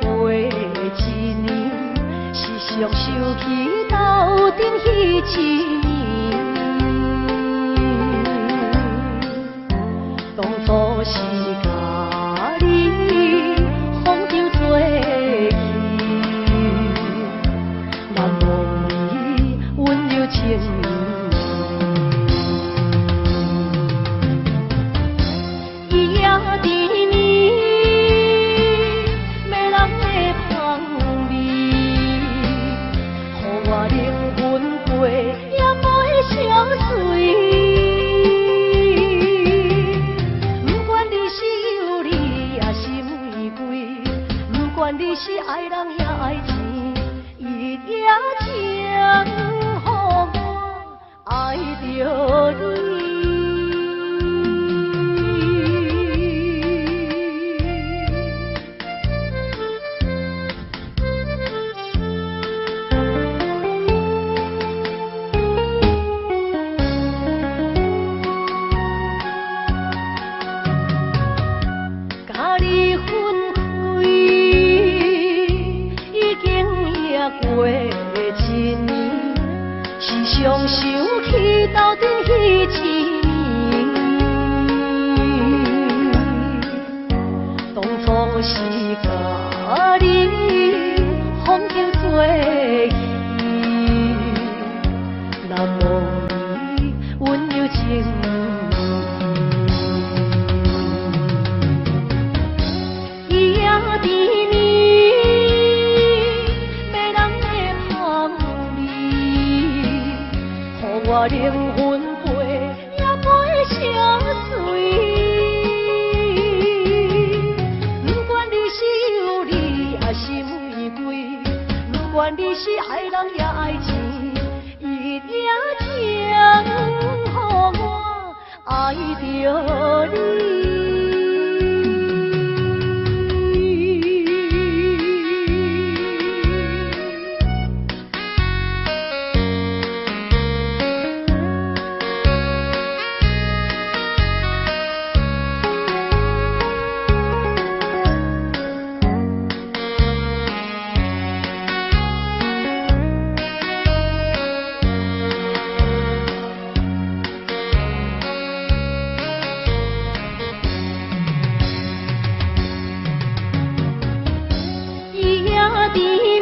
过一年，时常想起斗阵彼一年。当初是甲你风中做戏，难忘你温柔情。你是爱人也爱钱，伊也情，予我爱着你。甲你分过一年，时常想起斗阵彼一年。当初是甲你风中做戏，难忘你温柔情。伊也甜蜜。我灵魂陪也陪相随，不管你是有理还是玫瑰，不管你是爱人也爱钱，一定情，予我爱着你。甜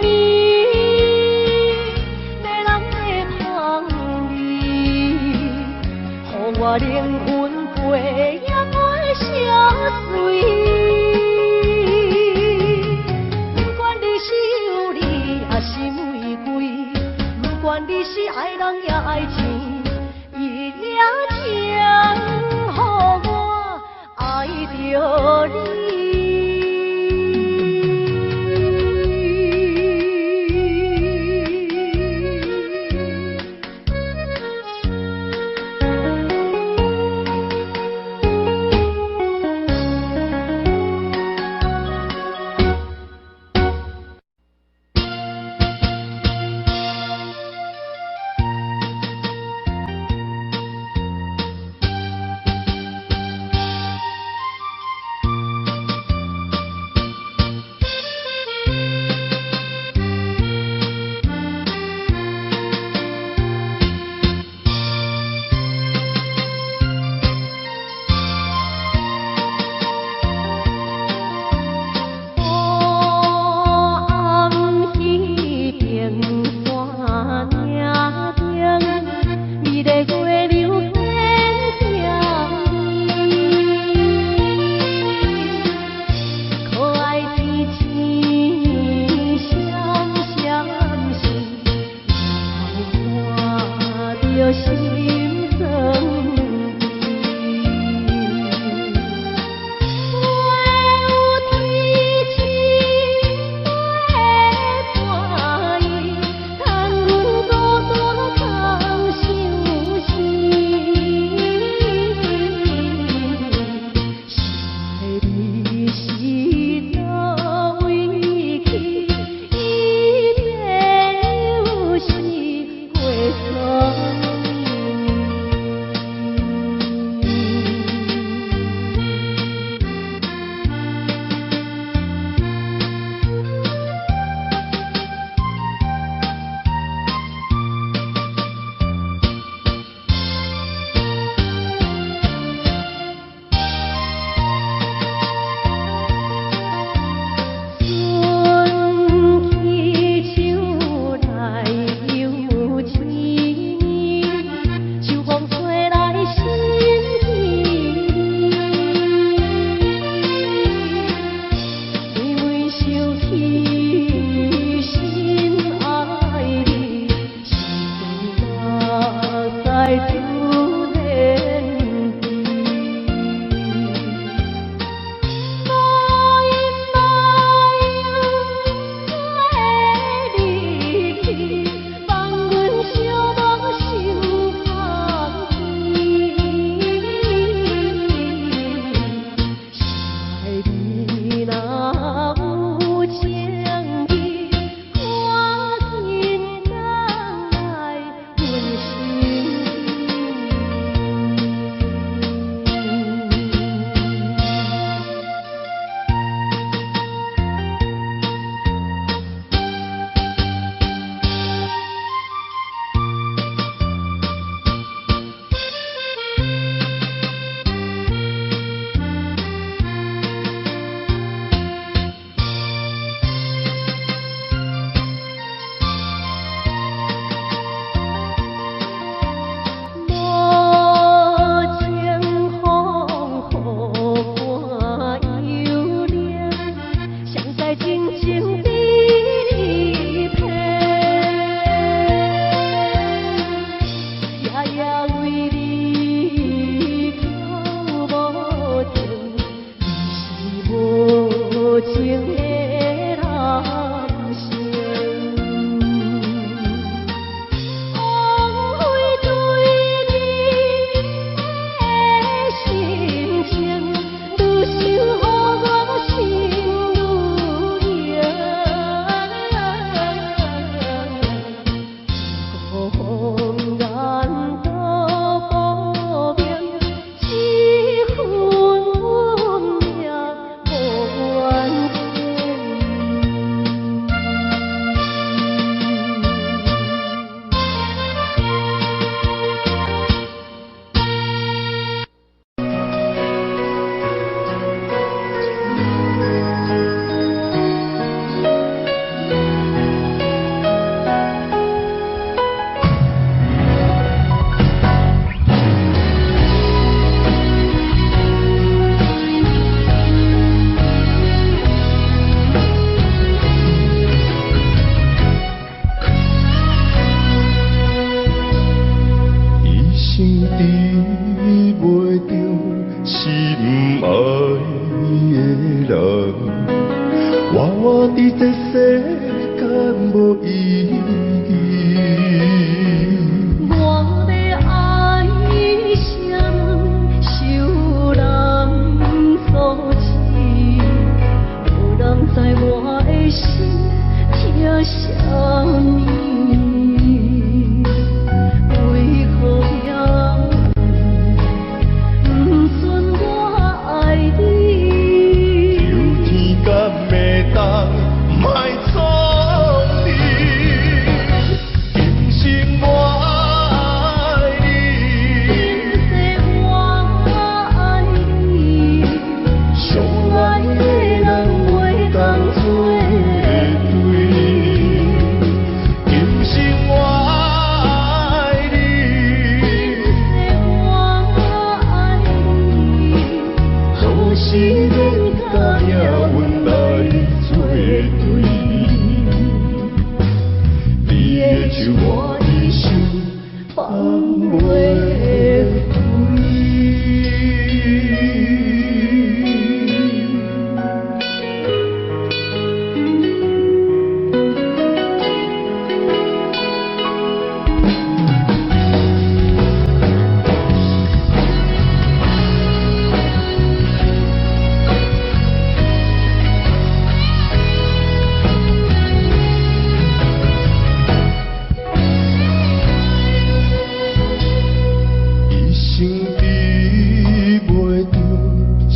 蜜，迷人的香味，予我灵魂陪也陪相随。不管你是有理还是玫瑰，不管你是爱人也爱钱，一定情，予我爱着你。情的人生。枉费对你的心情，愈想予我心愈痛。红颜多薄命，一分运命无缘一生治袂着心爱的人，我伫这世间无意义。我要爱谁，受人所欺，无人知我的心疼啥物。为何也不准我爱你？求天敢会当莫错你，今生我爱你，今世我爱你，相爱的人袂当做对。今生我爱你，我爱你，好时免甲命运来作对。你的手我一生放袂一生治袂着心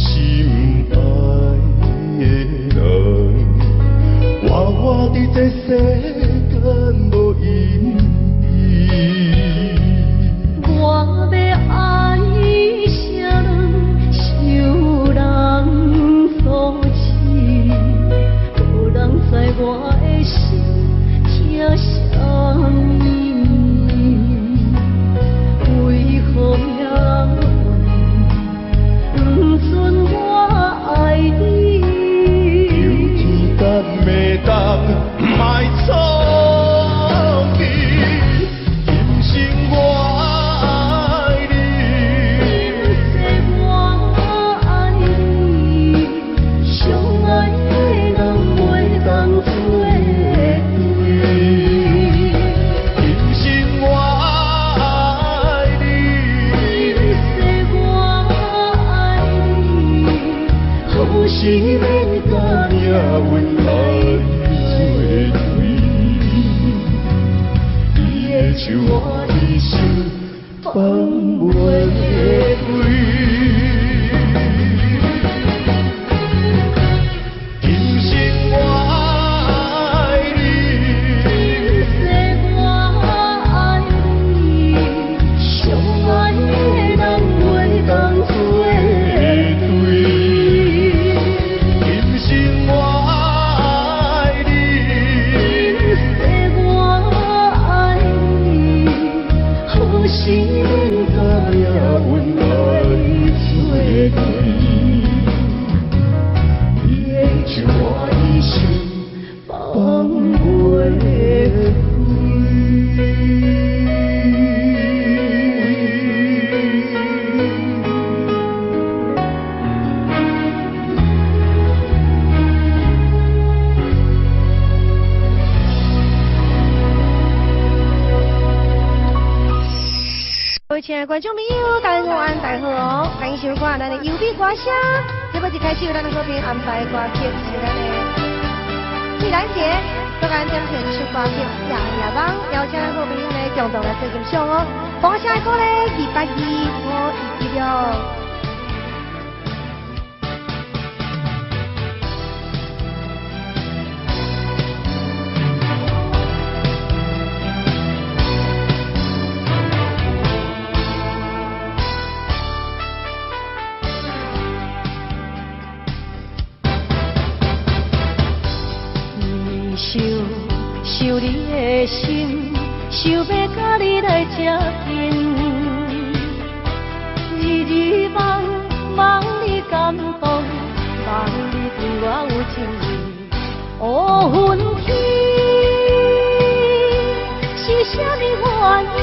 爱的人，我伫这世间无意义。我要爱谁人，受人所欺，无人知我的心疼啥物。为何也不准我爱你？求天敢会当莫错你，今生我爱你，今世我爱你，相爱的人袂当做对。今生我爱你，今世我爱你，好时免甲命运来作对。你的手我一生放袂开。今生我爱你，今世我爱你，相爱的人袂当做对。今生我爱你，今世我爱你，好时免观众朋友，大家午安，大家好，欢迎收看咱的优美歌声。节目一开始有咱的好朋友安排歌曲，是咱的李兰姐，都咱点选出歌曲《夜夜梦》，邀请咱好朋友呢共同来做欣赏哦。歌声的歌呢220，我一记了。想你的心，想要甲你来接近，日日梦梦你感动，梦你对我有情意。乌云天，是啥物原因？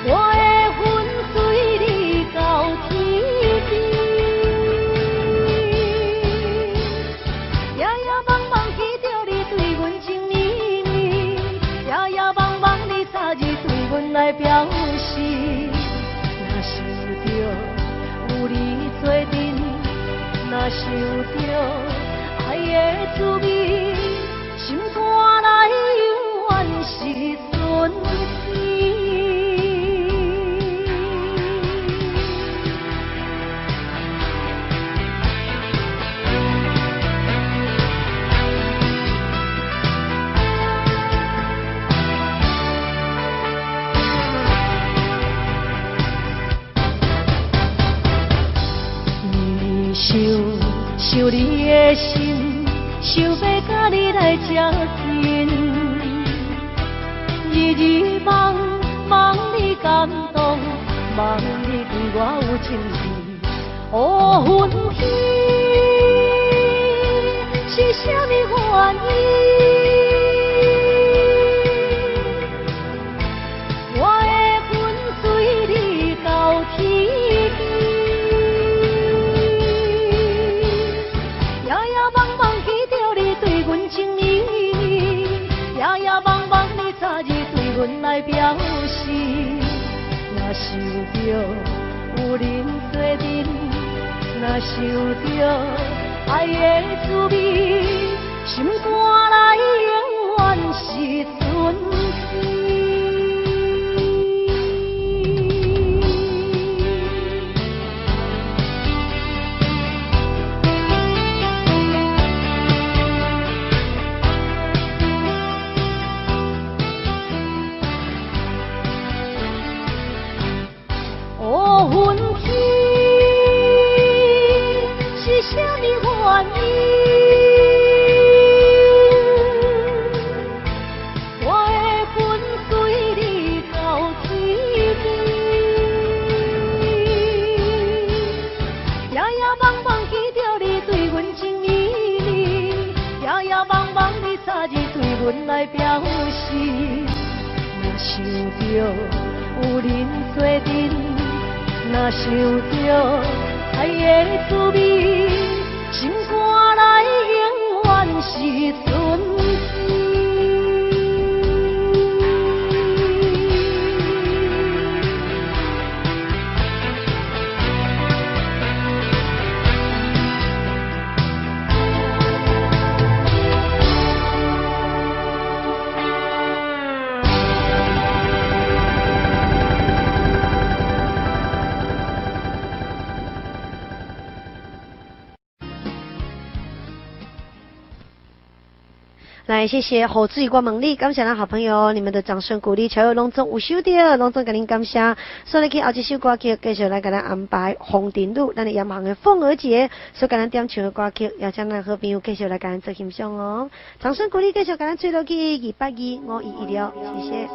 我的魂随你到天边。来表示，若想着有你做阵，若想着爱的滋味，心肝内永远是春天。想你的心，想要甲你来接近，日日梦梦你感动，梦你对我有情意。乌云天，是啥物原因？我的魂随你到天边。来表示，若想着有人做阵，若想着爱的滋味，心肝内永远是春天。来表示，若想着有人做阵，若想着爱的滋味，心肝内永远是春天。来，谢谢侯志宇光猛力，感谢咱好朋友，你们的掌声鼓励，乔友隆重有收到，隆重给您感谢。所以去后一首歌曲，继续来给咱安排红顶路，咱的严行的凤儿节，所以给咱点唱的歌曲，邀请咱好朋友继续来给咱做欣赏哦。掌声鼓励，继续给咱吹落去220，我116，谢谢。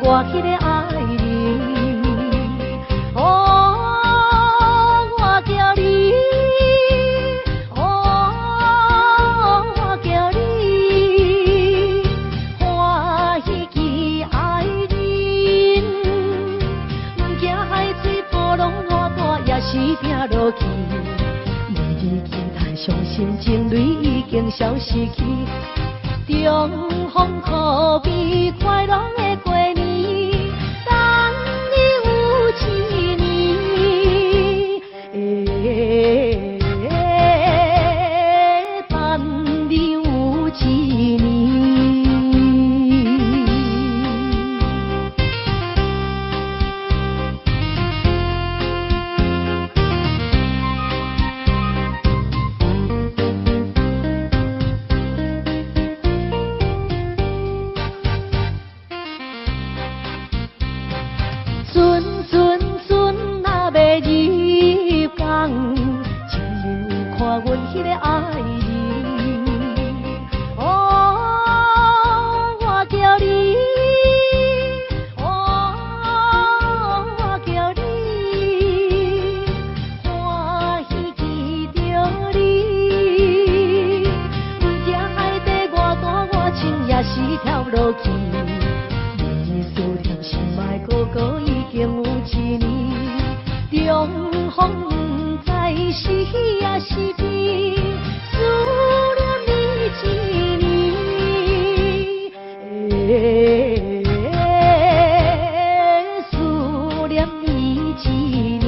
我迄个爱人，哦，我叫你，哦，我叫你，欢喜去爱人，唔惊海水波浪偌大，也是拼落去，每日期待伤心情泪已经消失去。中风可悲，快乐的过年，等你有一年，等你有一年。迄个爱人。哦，我叫你，哦，我叫你，欢喜记着你。不知海底偌大，我情也是跳落去。你思念心爱哥哥已经有一年，中风不知是喜也是悲，思念你一年，思念你一年。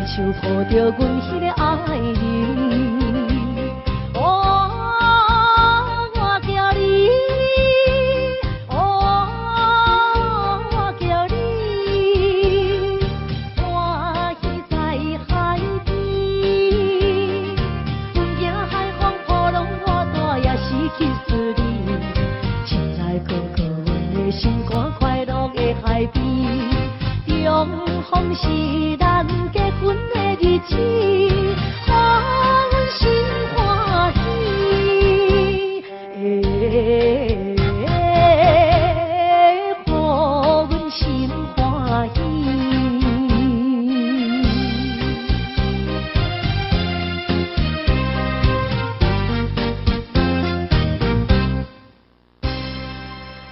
手抱着阮迄个爱人，哦，我叫你，哦，我叫你，欢喜在海边，阮惊海风波浪我大也是去思你，亲爱哥哥，阮的心肝快乐的海边，中风是咱结婚的日子，予阮心欢喜，予阮心欢喜。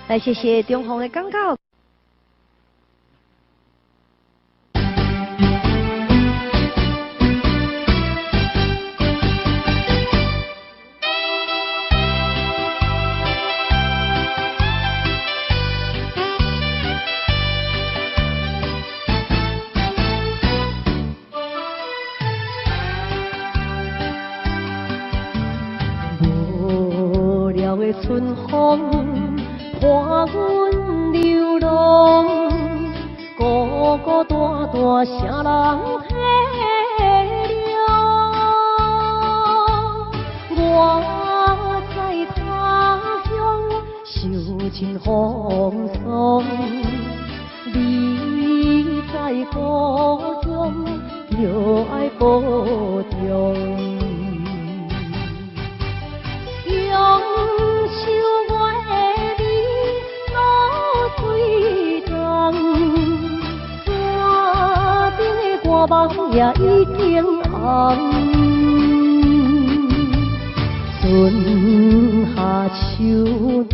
来，谢谢中红的广告。春风伴阮流浪，孤孤单单啥人体谅？我在他乡受尽风霜，你在故乡就爱保重。用手我的你露水重，山顶的歌梦也已经红。春夏秋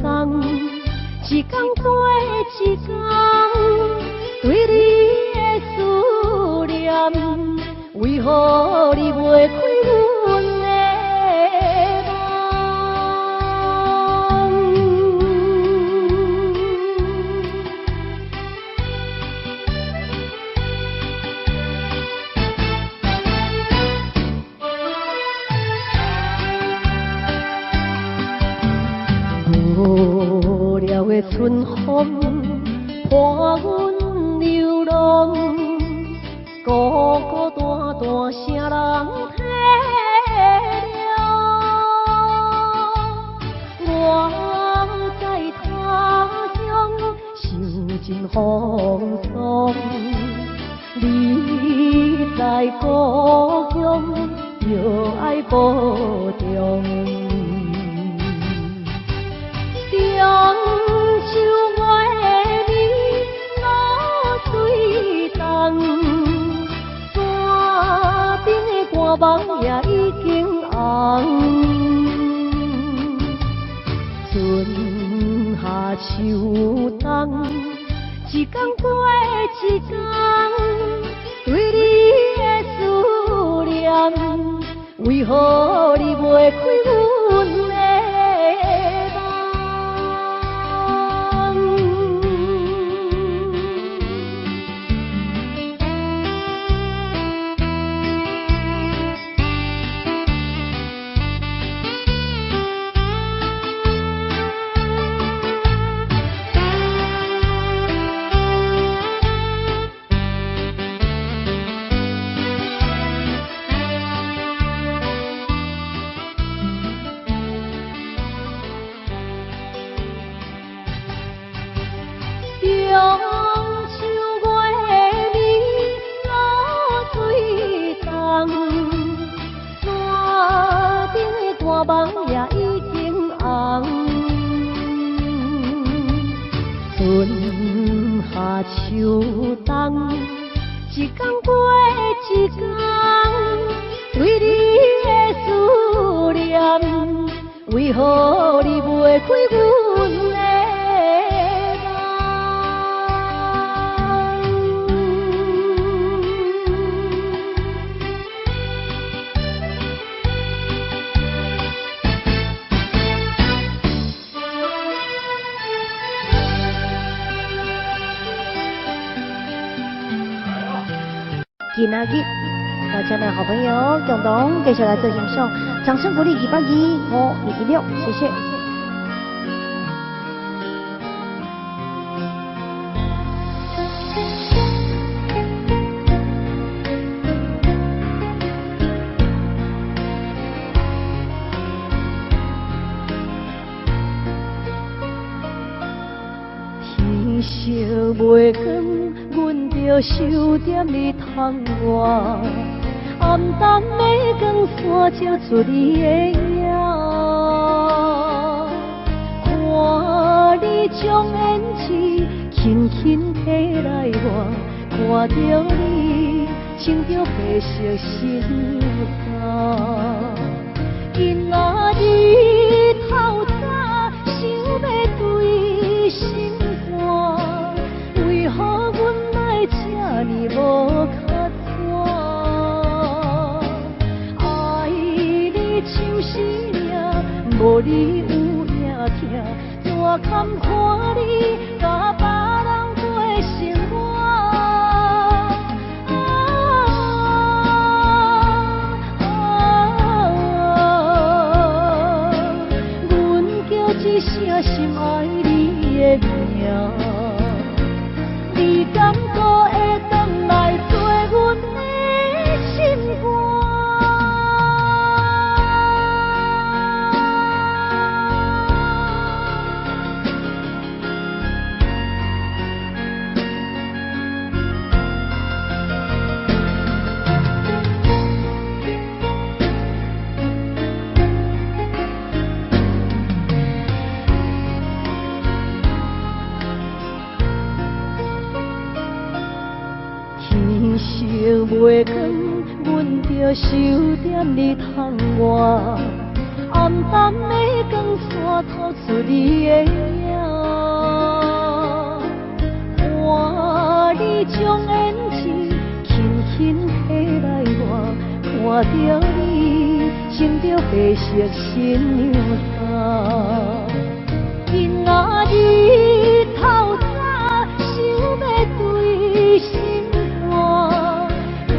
冬，一天过一天，对你的思念，为何你袂开阮的？无聊的春风伴阮流浪，孤孤单单啥人体谅？我在他乡受尽风霜，你在故乡就爱保重。中秋我的你露水重，山顶的歌梦也已经红。春夏秋冬，一天过一天，对你的思念，为何你袂开阮的？下秋冬，一天过一天，对你的思念，为何你袂开阮的梦？今仔日，邀请的好朋友共同继续来做欣赏，掌声鼓励225-5116，谢谢。天色袂光，阮着守踮你窗外，暗淡的光线照出你的影。看你将胭脂轻轻摕来我，看着你穿着白色新衫。今仔日透早想要对心肝，为何阮来这呢无较早？爱你像是命，无你有影听，怎堪看你甲别人过生活？一声心爱你的名，你敢搁会转来做阮的心肝？天色袂光，阮着守踮你窗外，暗淡的光线透出你的影。看你将胭脂轻轻摕来我，看着你穿着白色新娘衫。今仔日透早想要对心，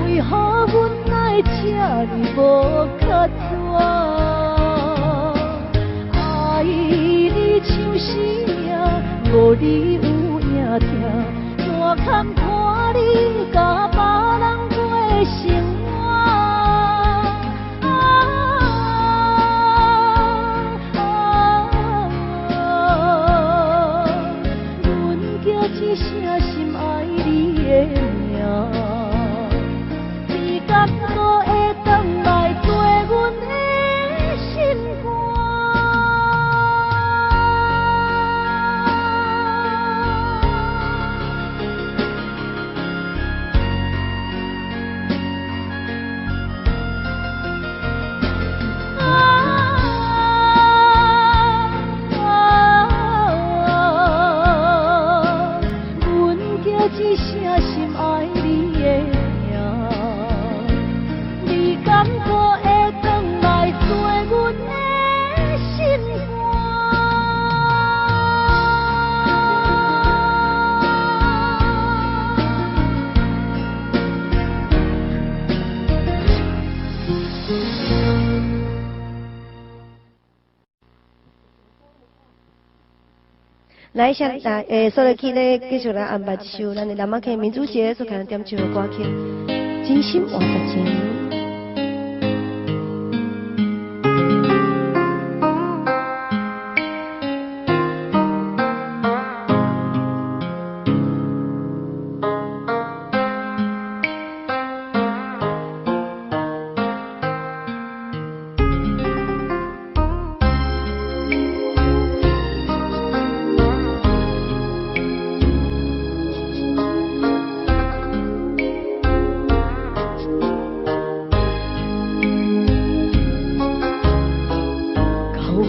为何阮来这呢无较早？爱你像是命，无你有影听，怎堪看你甲别人过生活？阮叫一声心爱你的名，你敢搁会转来做阮的心肝？阮叫一声心爱你的名，你敢搁会转来做阮的心肝？来，现所来去咧，继续来安排一首咱的南马 K 民族节所看点唱的歌曲《真心换实情》。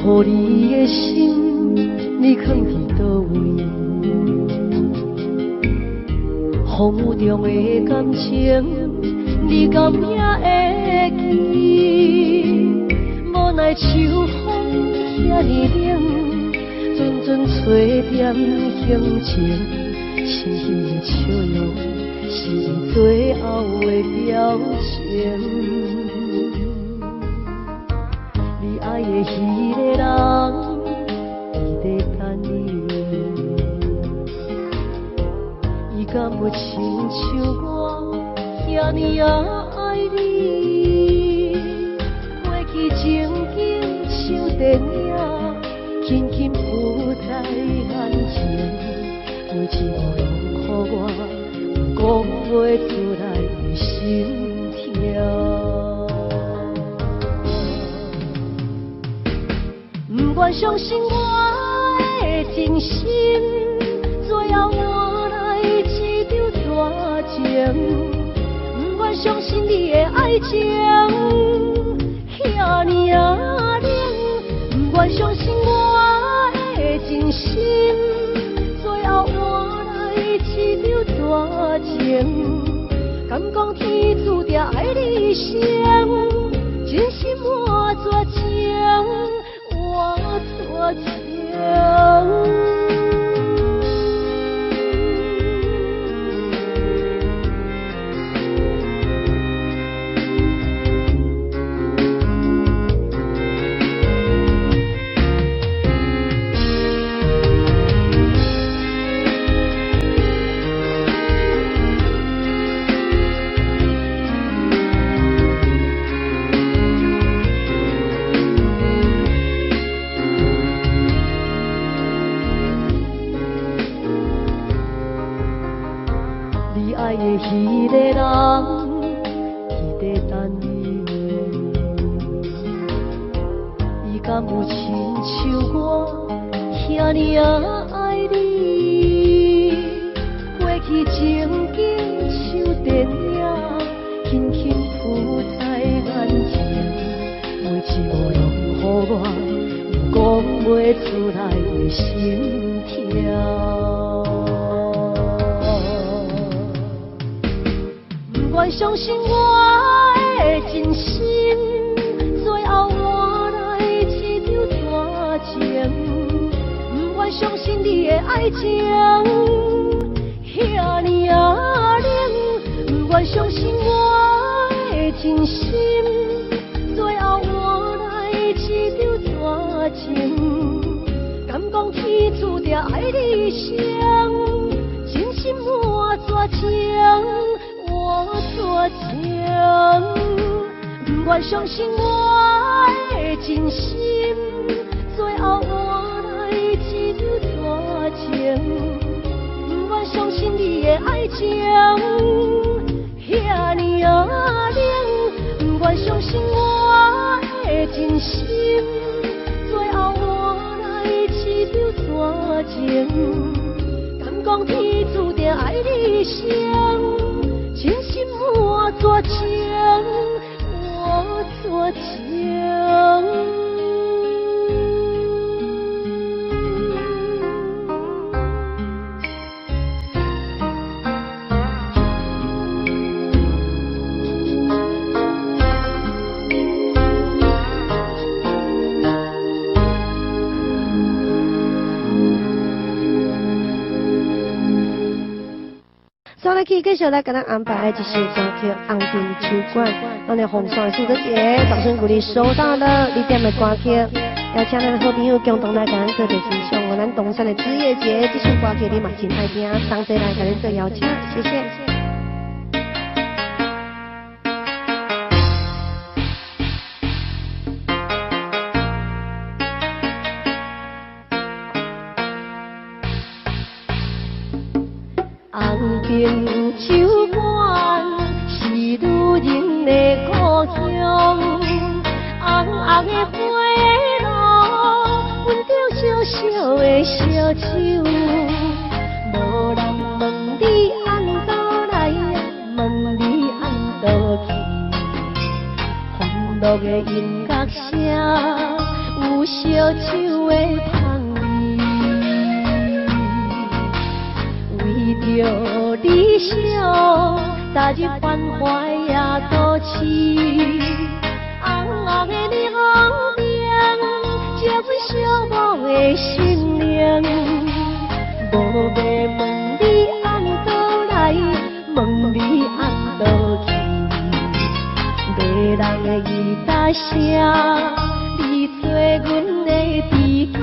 予你的心，你藏伫倒位？风雨中的感情，你敢也会记？无奈秋风遐尼冷，阵阵吹点乡情，深深的笑容是你最后的表情。你爱的迄个人，伊在等你。伊敢有亲像我遐尼爱你？过去情景像电影，轻轻浮在眼前，每一幕拢予我讲袂出来的心跳。不管相信我的真心，最后换来一场大情。不管相信你的爱情遐尼冷，不管相信我的真心，最后换来一场大情。敢讲天注定爱你生，真心换绝情。我多情。爱的迄个人，伊在等你。伊敢有亲像我遐尼爱你？过去情景像电影，轻轻浮在眼前，每一幕拢予我讲袂出来的心跳。不管相信我的真心，最后换来一场大情。不管相信你的爱情遐尼冷，不管相信我的真心，最后换来一场大情。敢讲天注定爱你生，真心换绝情。我多情，不管相信我的真心，最后换来一场大情。不管相信你的爱情遐尼冷，不管相信我的真心，最后换来一场大情。敢讲天注定爱你生。真心换绝情，我绝情。所以继续来给咱安排一首歌曲《红尘秋馆》，咱的红山苏德姐，掌声鼓励收到了你点的歌曲，邀请咱的好朋友共同来给咱做点欣赏。我咱东山的枝叶节，这首歌曲你嘛真爱听，同齐来给咱做邀请，谢谢。红尘秋馆是女人的故乡，红红的花路，阮着小小的小手，无人问你安怎来，问你安怎去，欢乐的音乐声有烧酒的香味，为着理想，早日关怀也都市。红红的日红灯，照阮寂寞的心灵。无要问你按倒来，问你按倒去。迷人的吉他声，你做阮的知己。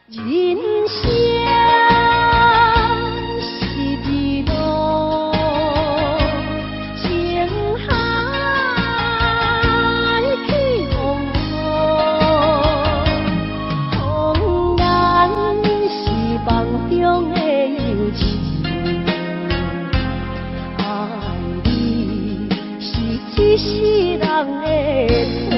人生是一路情海去风波，风眼是梦中的游戏。一世人的错。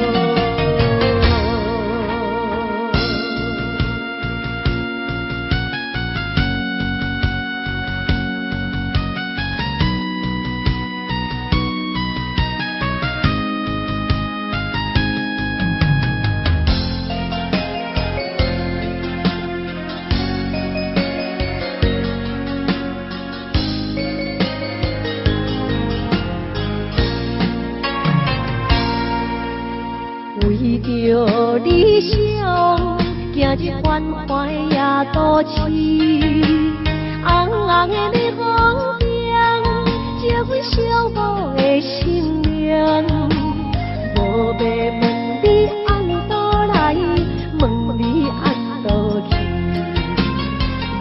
为着理想，今日关怀也都市。红红的日红灯，照阮寂寞的心灵。无要问你按倒来，问你按倒去。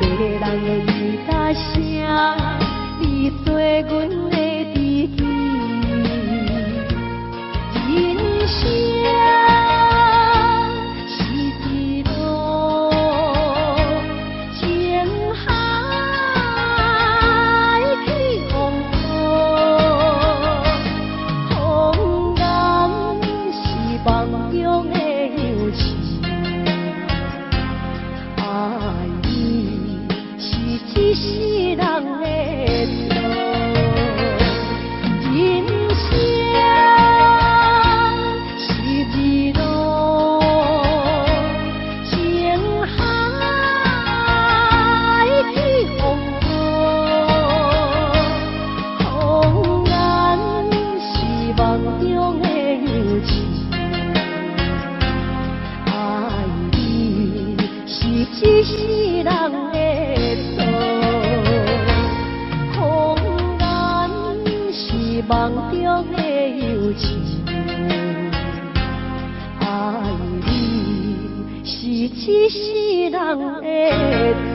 迷人的吉他声，你做阮的知己。人生。一世人的错，人生是一路情海去风波，风眼是梦中的游戏，爱你是一世人的错。梦中的游戏，爱你是一世人的错。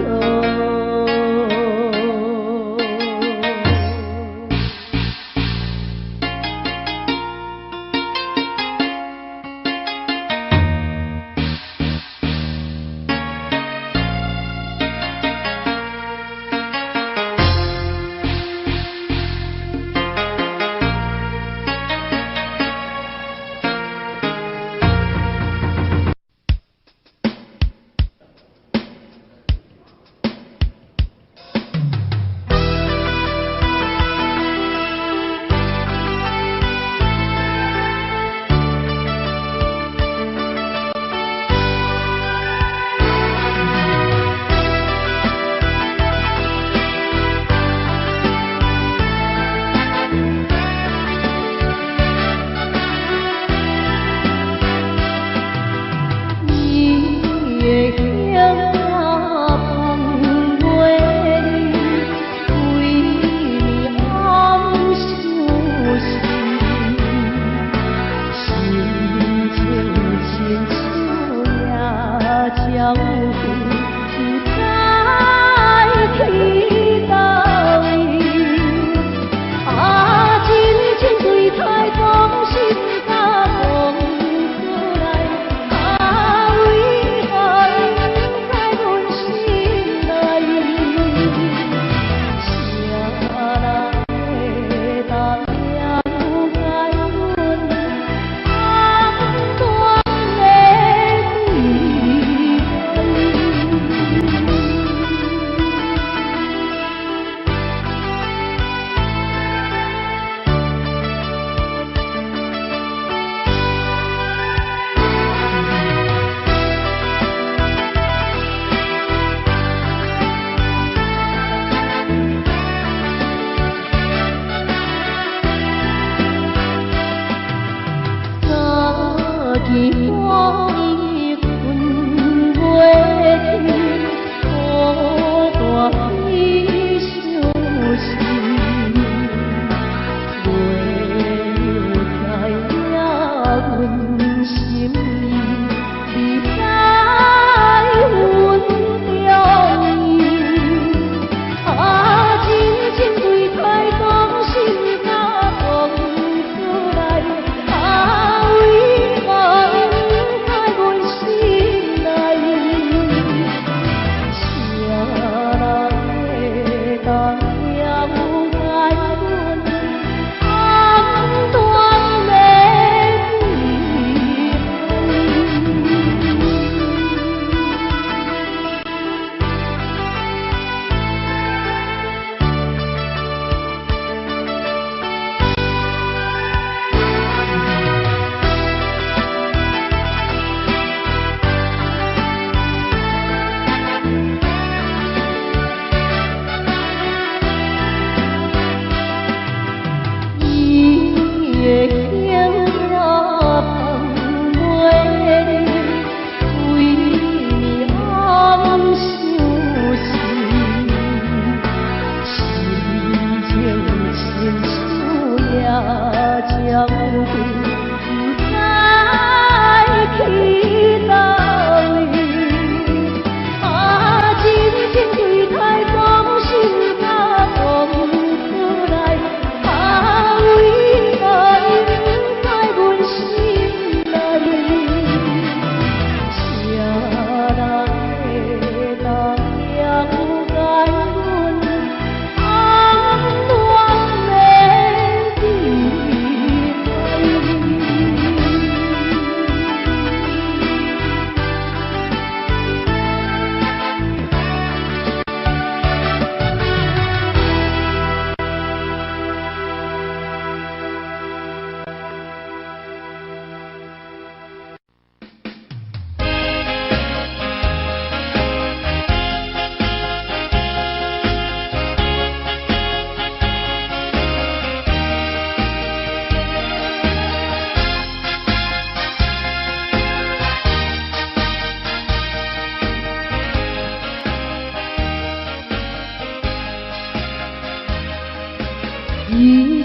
生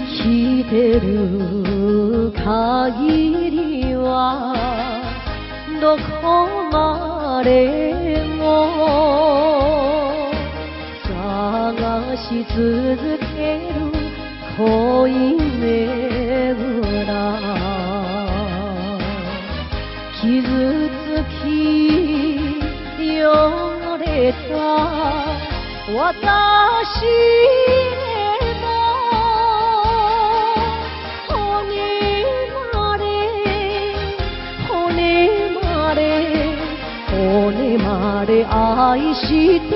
きてる限りはどこまでも探し続ける恋めぐら傷つき汚れた私への骨まで愛して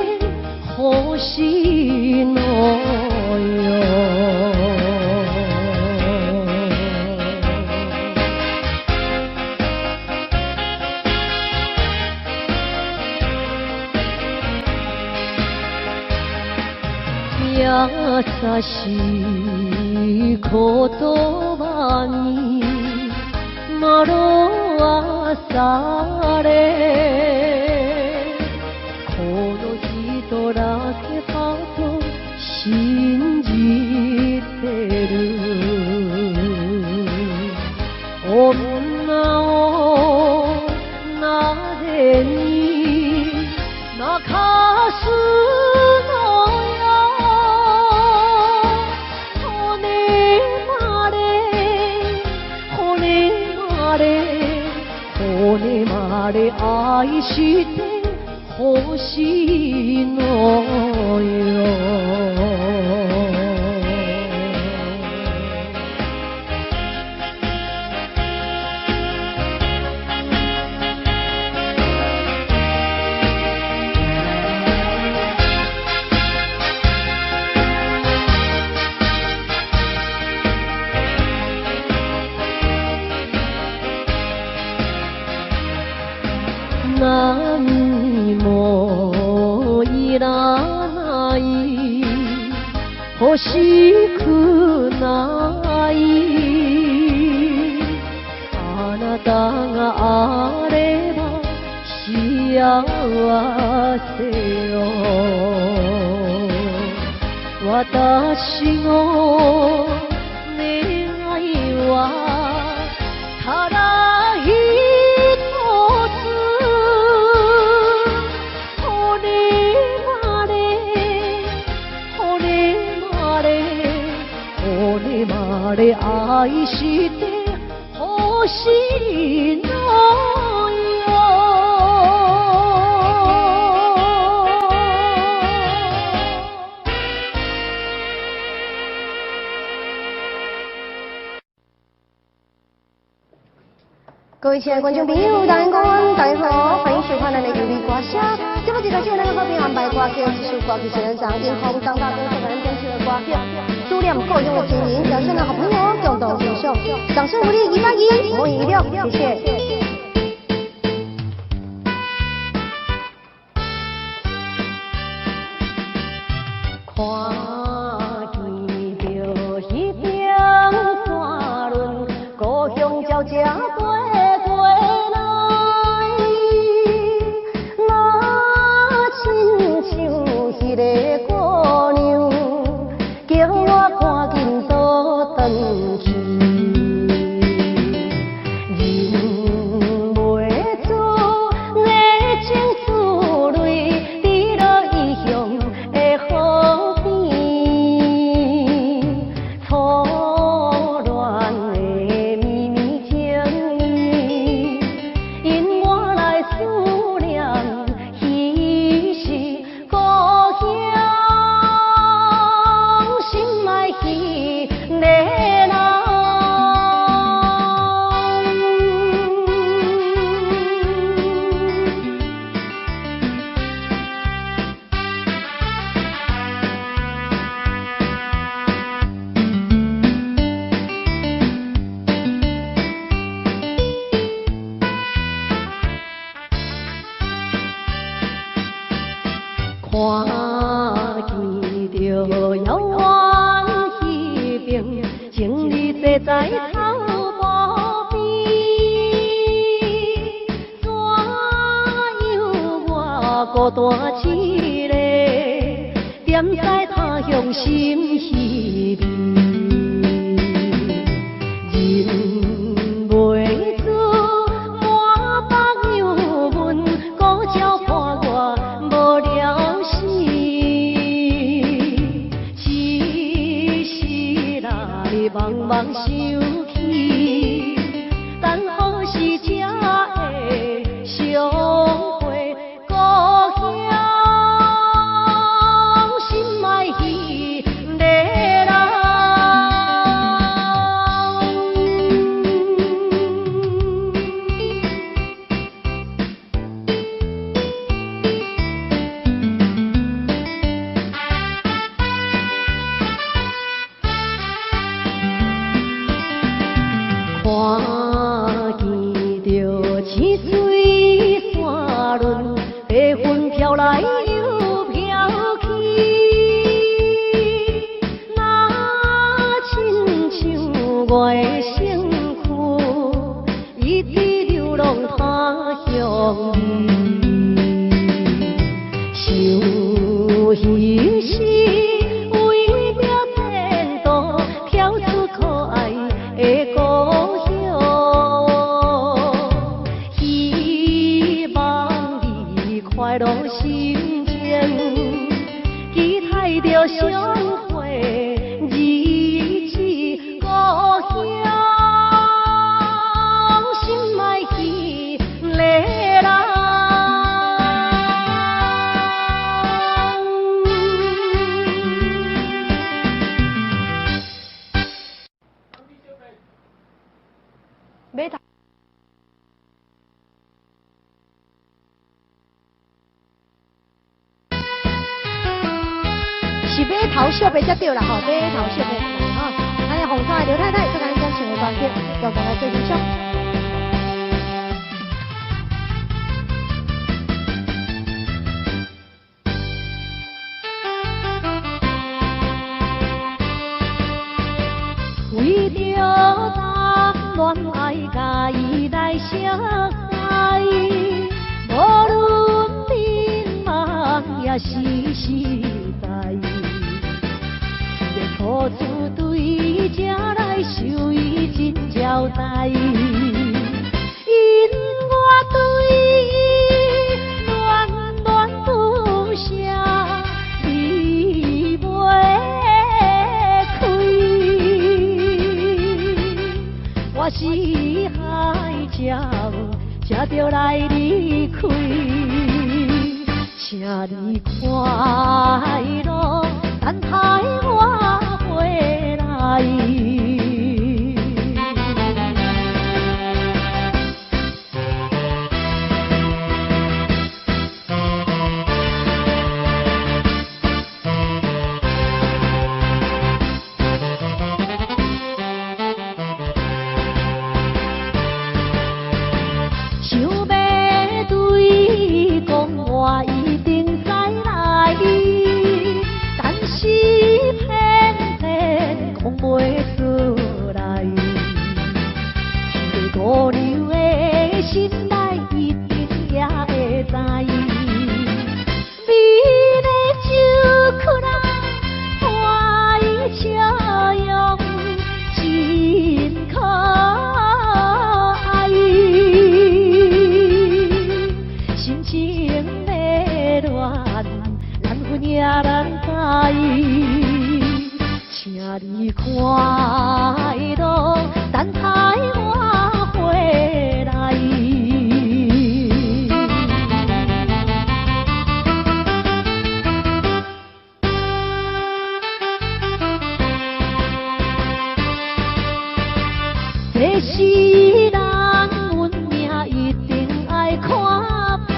ほしいのよ優しい言葉に惑わされこの人だけかと信じてる女をなぜに泣かす骨まで愛してほしいのよ何もいらない欲しくないあなたがあれば幸せよ私の願いはただ一つ骨まで愛してほしいの各位亲爱的观众朋友，大家好，大家好，欢迎收看咱的有力歌声。这么一个节目，咱好朋友安排歌曲，这首歌曲是咱上英雄张大哥所咱展示的歌曲，思念故乡的情人，邀请咱好朋友共同欣赏，掌声鼓励181，莫遗留，谢谢。看见着彼边山峦，故乡鸟只飞过来，那亲像迄个姑娘，叫我赶紧倒转去。看见着遥远迄边，情侣坐在草坡边，怎样我孤单一个，踮在他乡心稀微。茫茫想起，等何时才会相会故乡？心爱彼个人。看见着青水山峦，白云飘来又飘去，那亲像我的身躯，一直流浪他乡里，想彼时为了前途，跳出可爱的故乡。快乐心情，期待着相会日子故乡，心爱彼个人。是马头小白才对啦吼，马头小白吼，安尼红衫的刘太太，再来咱唱的歌曲，叫大家做欣赏。为着咱恋爱，甲伊来相爱，无论迷茫也是时代。付出对这来受伊真交代，因我对伊恋恋不舍，离袂开。我是海鸟，才着来离开，请你快乐，等待我回来。想要对伊讲，我一定再来，但是偏偏讲袂出来。这个孤留的心内，一定也会知。美丽酒曲啊，花伊笑容真可爱。心情迷乱，难分也难知，请你快乐，等待我回来。这世人运命一定爱看破，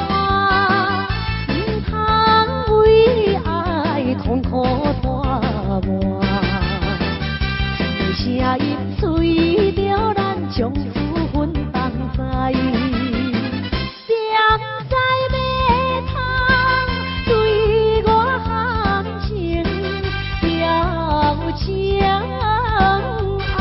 唔通为爱痛苦拖磨。一声音随着咱将苦分同在，点在马桶对我含情表情爱。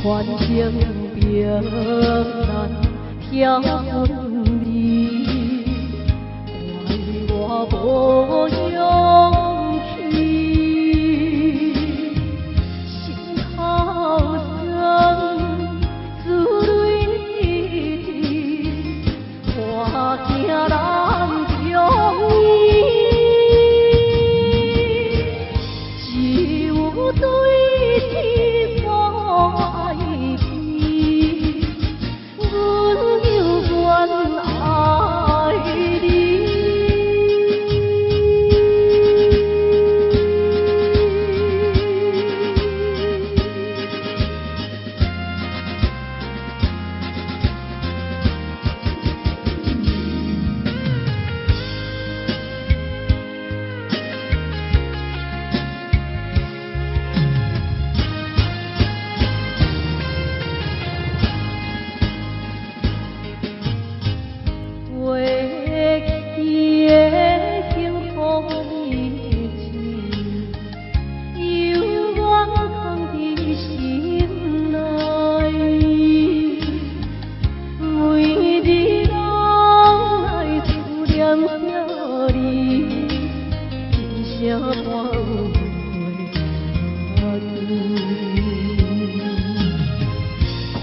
环境平淡飘离，怪我无勇气，心头酸，自泪滴，我惊人中意，只有对天发意志，阮犹原爱你。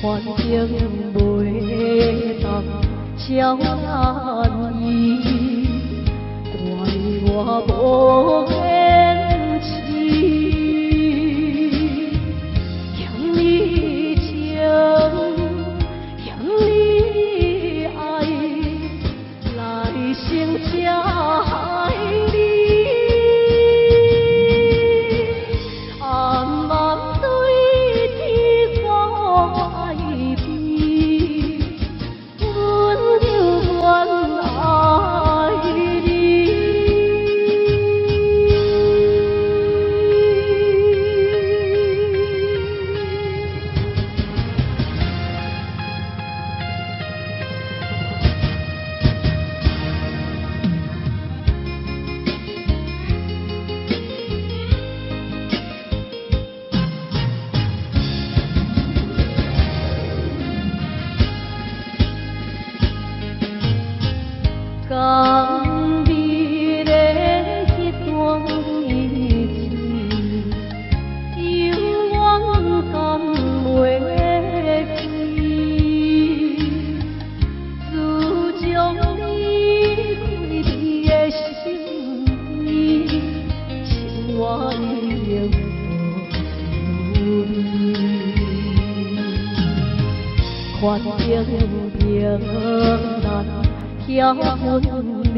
环境袂当超难伊，怪我无坚持，欠你情，欠你爱，来生才害你。暗暗对天发意志，阮犹原爱你。咱遐分离，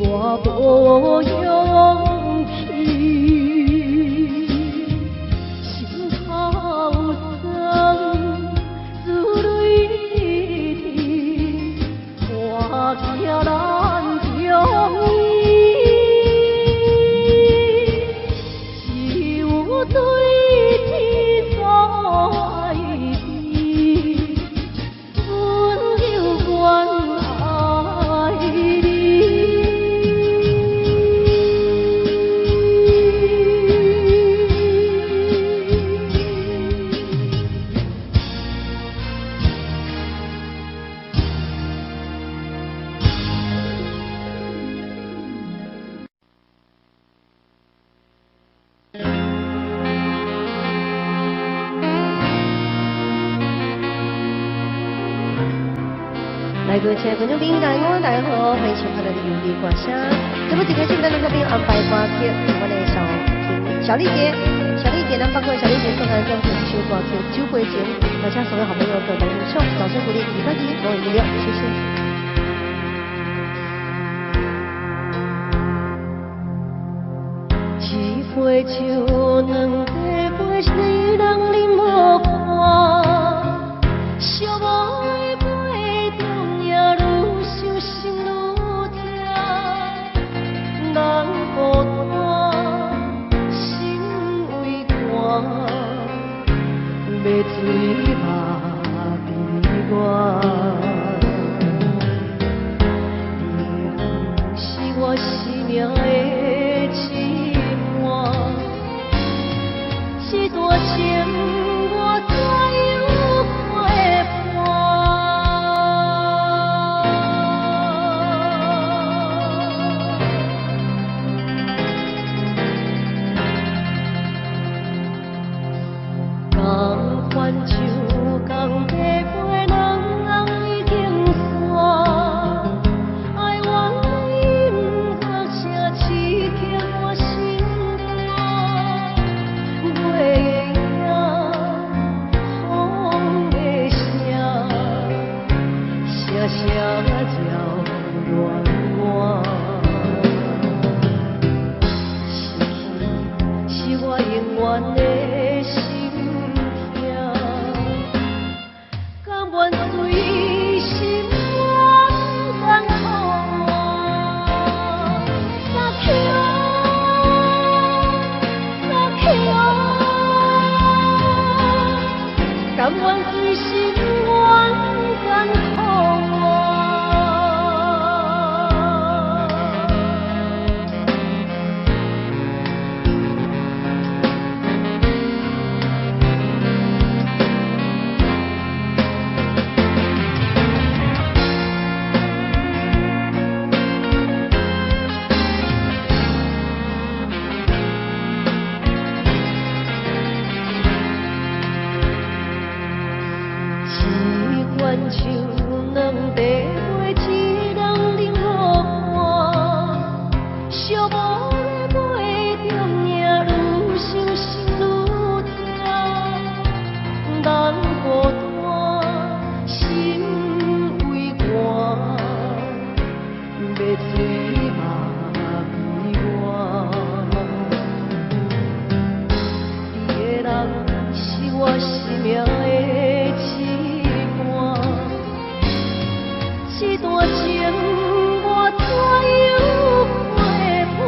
怪我无勇气，心头酸，珠泪滴，我惊咱中意，只有对天所爱的。关爱你。来，各位亲爱的观众朋友，大家好，大家好，欢迎收看到的有力歌声。这么今天是咱能够给安排歌曲，我的小丽姐，咱包括小丽姐送来这首歌曲《酒杯情》，我请所有好朋友给我们鼓掌，掌声鼓励，一块钱，我一六，谢谢。一杯酒，两杯水，人啉无伴，寂寞的杯中也愈想心愈痛，人孤单，心为寒，要醉嘛悲怨，你是我生命的。这段情我怎样陪伴？同款酒，同地杯，人已经散。爱我饮，喝声刺激我心肝。月影，风的声，声声叫恋我。是我永远的心痛，甘愿随心愿甘苦我，撒甘愿随心愿甘苦我。一罐酒，两茶杯，一人啉无伴，寂寞的杯中也愈想心愈痛，人孤单，心为寒，要醉嘛悲怨，你的人是我生命的羁绊，这段情我怎样陪伴？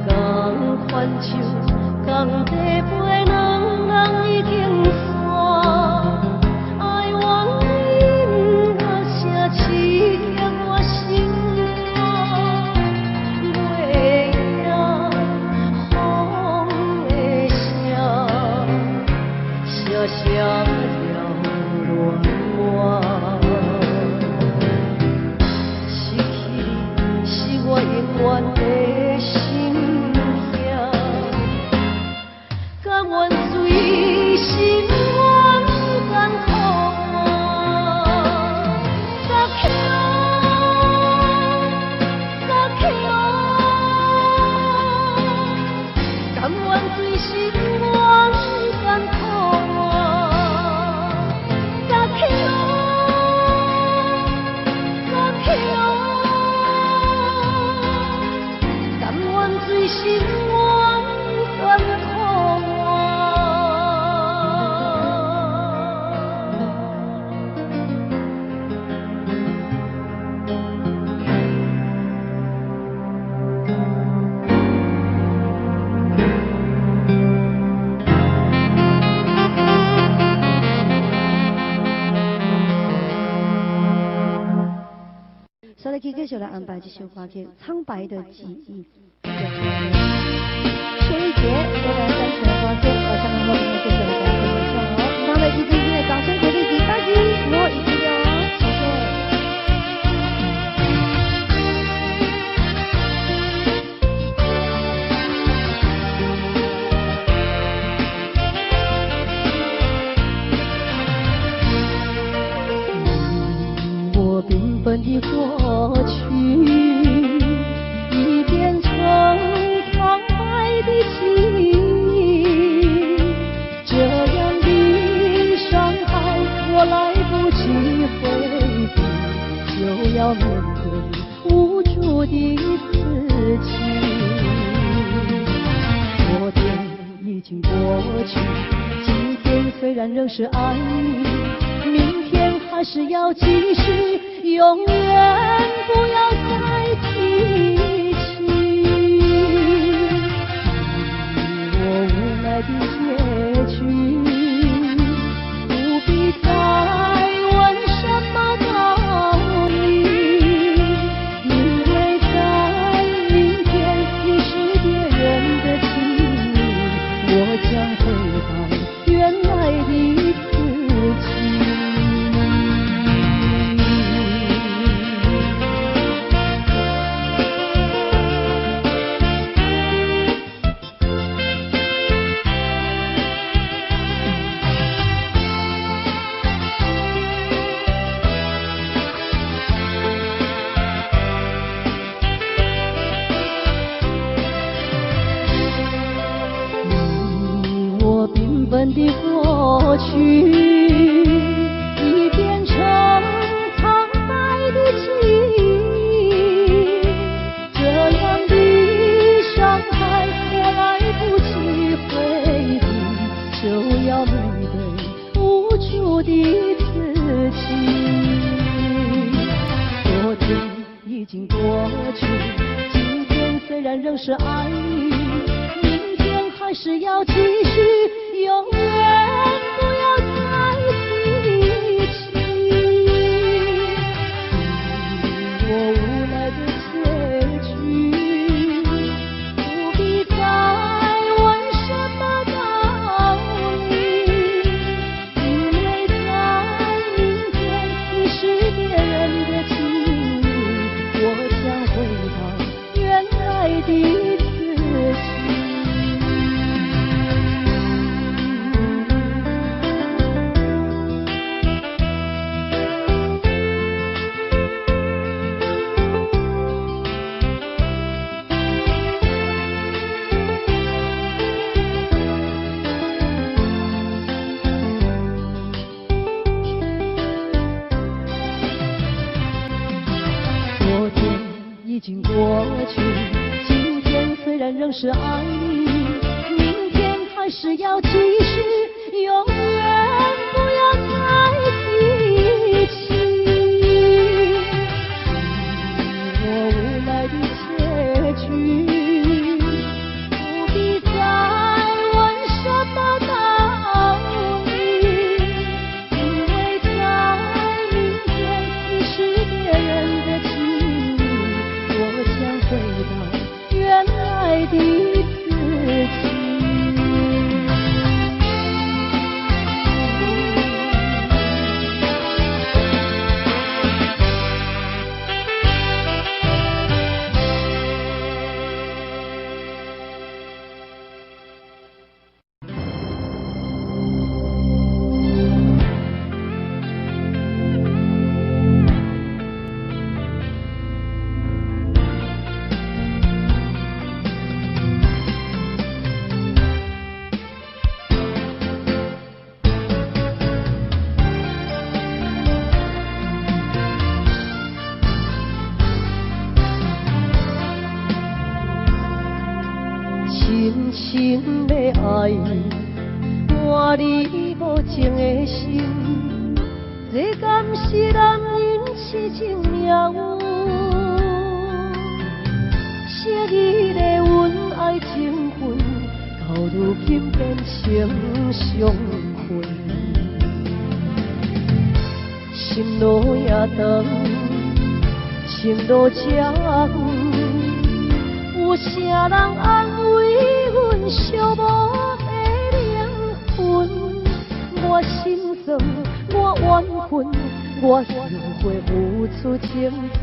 同款酒，同地杯，人已经散。爱我饮，喝声刺激我心肝。月影，风的声，声声叫恋我。失去你，是我永远的心痛，甘愿随心。心愿算空所以继续来安排这首歌曲《苍白的记忆》。谢一杰，接下来单曲的歌曲，我向我们继续来感谢分享哦。那么，一直以来掌声鼓励第八集，我一定要，谢谢。我缤纷的过去已变成苍白的记忆，这样的伤害我来不及回避，就要面对无助的自己。昨天已经过去，今天虽然仍是爱你，明天还是要继续，永远不要再提起。我无奈的结局，不必再问什么道理，因为在明天你是别人的情侣，我将回到原来的自己。缤纷的过去已变成苍白的记忆，这样的伤害我来不及回避，就要面对无助的自己。昨天已经过去，今天虽然仍是爱你，明天还是要继续，永远不要再提起。我无奈的结局，不必再问什么道理，因为在明天你是别人的情侣，我将回到原来的自己。昨天已经过去，今天虽然仍是爱你，明天还是要继续，永远不要再提起。我无奈的结局，不必再问什么道理，因为在明天你是别人的情侣，我将回到原来的自己。深深的爱，换你无情的心，这敢是男人痴情了？昔日的阮爱情份，到如今变成伤痕。心路也长，情路这远，有啥人安慰阮寂寞的灵魂？我心酸，我怨恨，我后悔付出青春。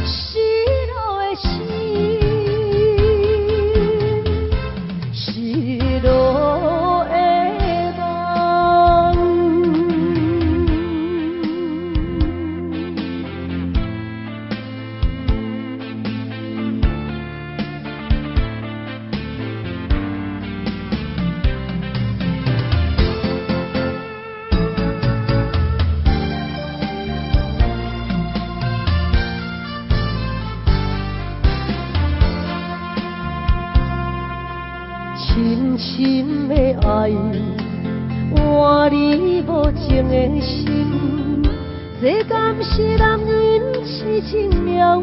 失落的心，失落的深深的爱，换你无情的心，这敢是男人痴情了？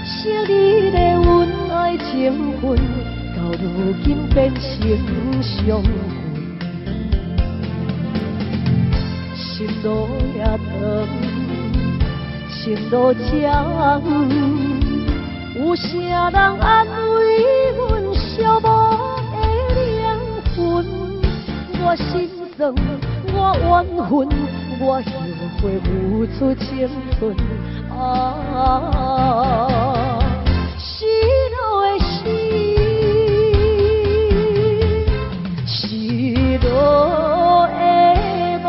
昔日的阮爱情份，到如今变成伤痕。心路也长，情路这远。有啥人安慰阮寂寞的灵魂？我心酸，我怨恨，我后悔付出青春。失落的心，失落的梦。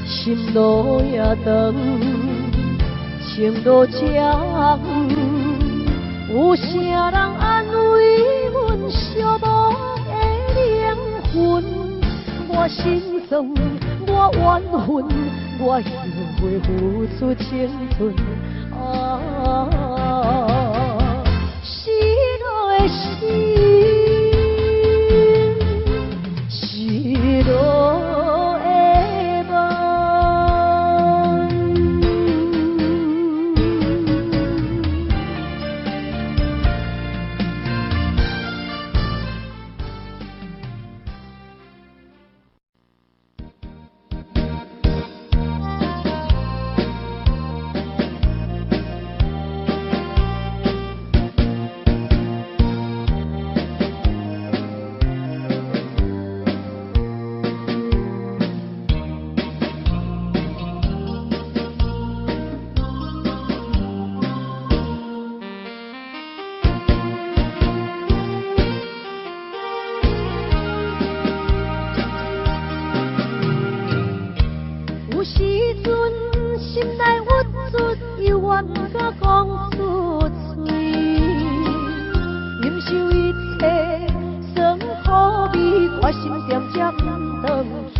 心路也长，情路这远，有啥人安慰阮寂寞的灵魂？我心酸，我怨恨，我后悔付出青春。失落的心，失落。有时阵心内郁卒，又怨甲讲出嘴，忍受一切酸苦味，我心点才不转去。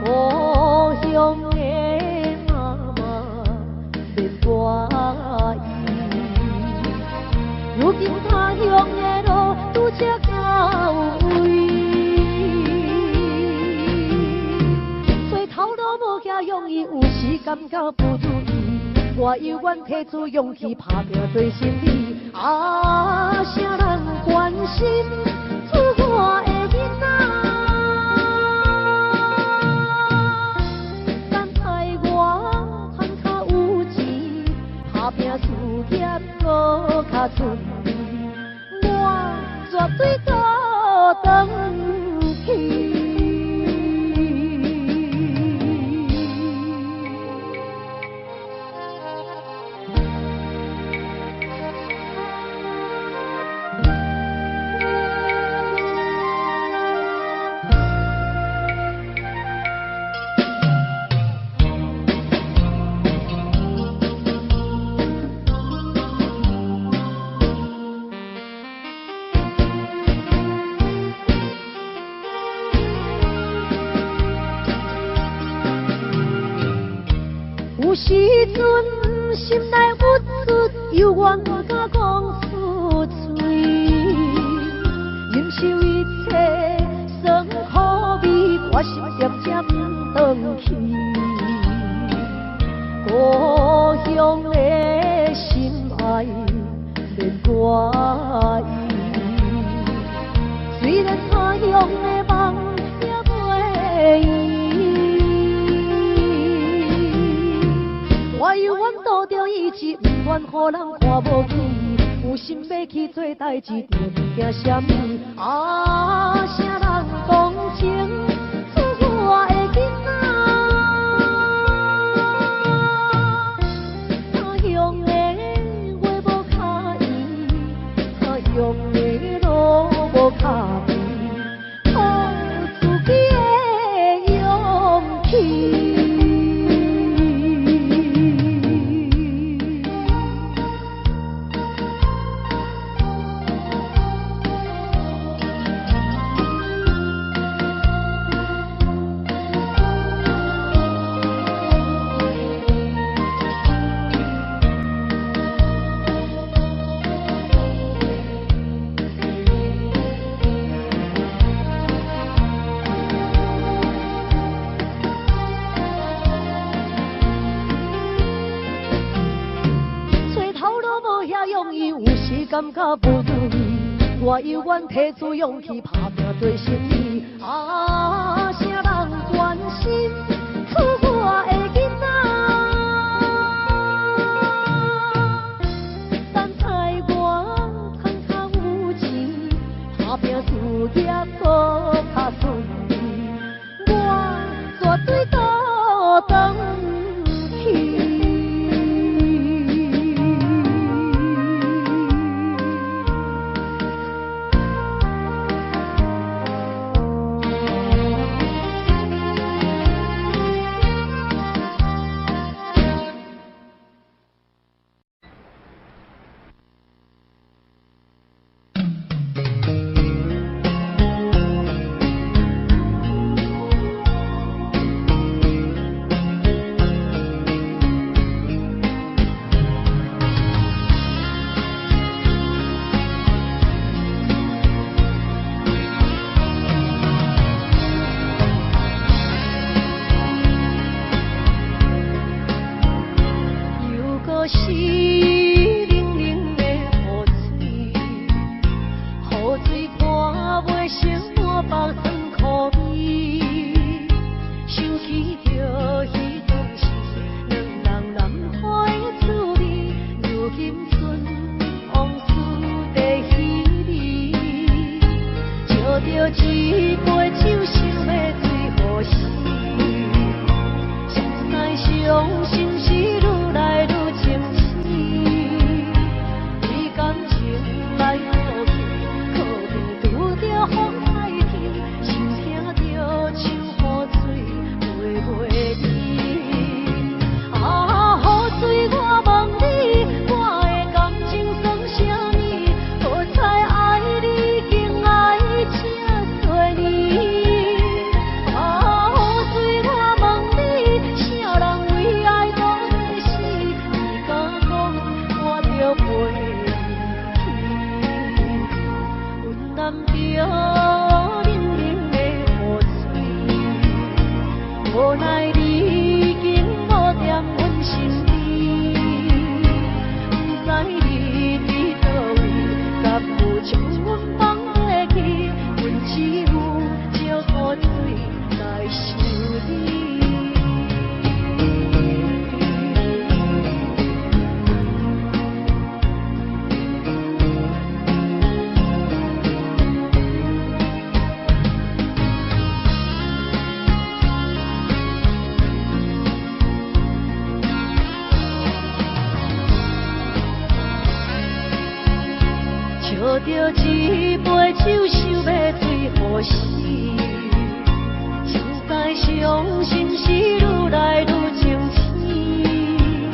故乡的妈妈免我意，如今他乡的路拄则到位。容易有时感觉不如意，我犹原提出勇气打拼做心理。啥人关心出我的囡仔？等待我赚较有钱，打拼事业搁较顺利，我绝对搁转去。时阵心内郁出，犹原不敢讲出嘴，忍受一切酸苦味，我心渐渐不转去。故乡的心爱免怪伊，虽然他乡的梦也袂圆。我犹原拄着意志，不愿予人看无起，有心要去做代志，就不惊什么。啊，啥人同情出我的囡仔？他乡的话无脚圆，他乡的路无脚边，靠自己的勇气。感觉不如意，我犹原提出勇气，打拼做生意。啊，啥人关心出我的囡仔？等待我通较有钱，打拼事业搁较顺利，我绝对倒转去。喝着一杯酒，想要醉好死，实在伤心是愈来愈清醒，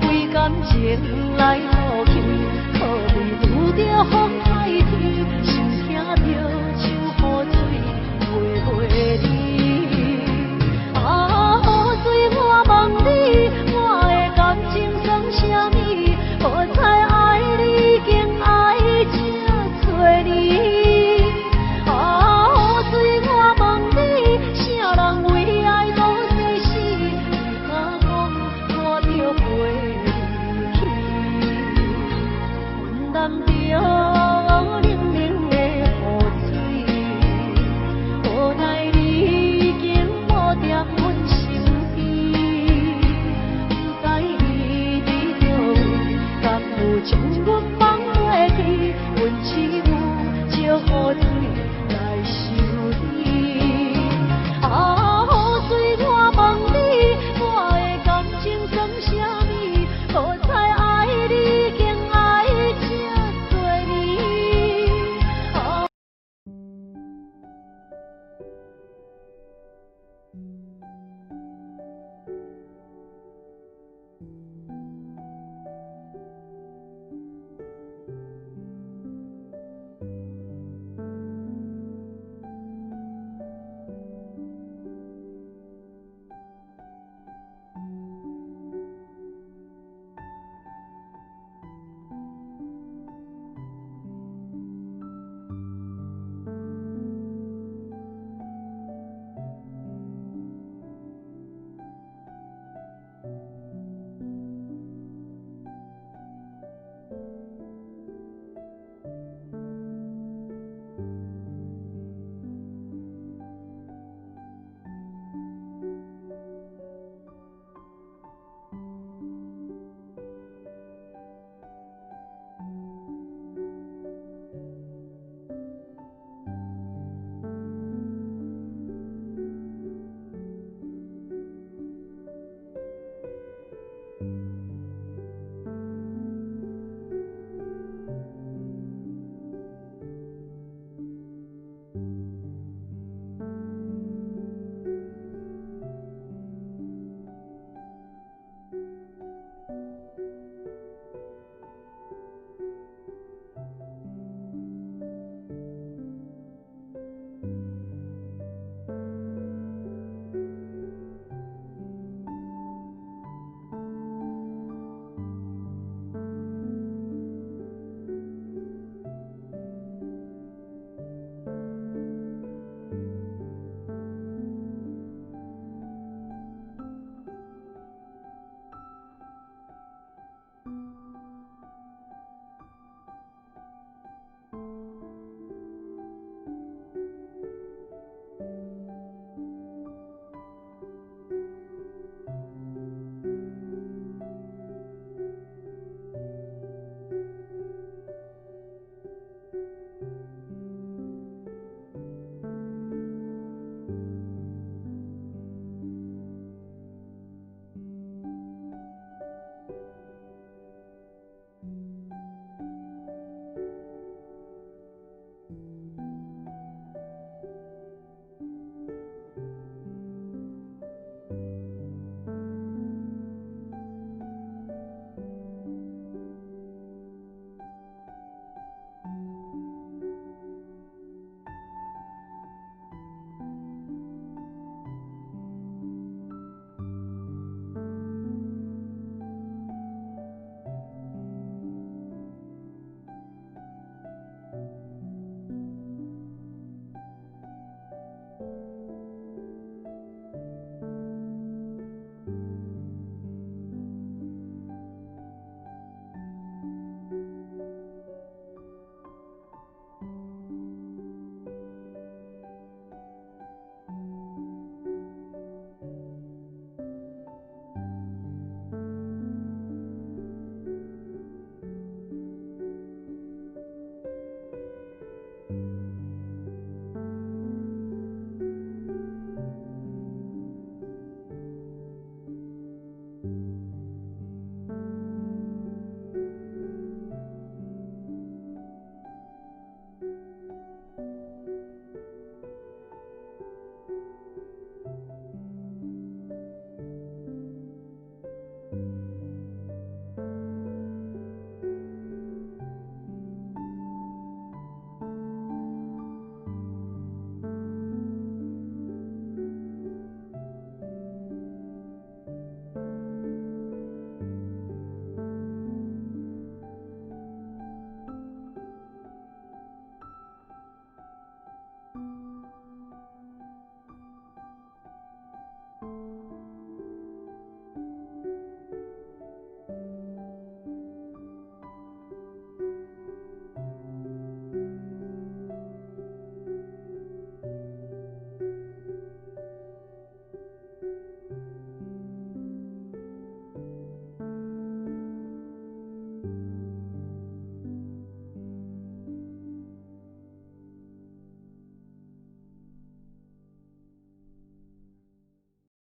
为感情来。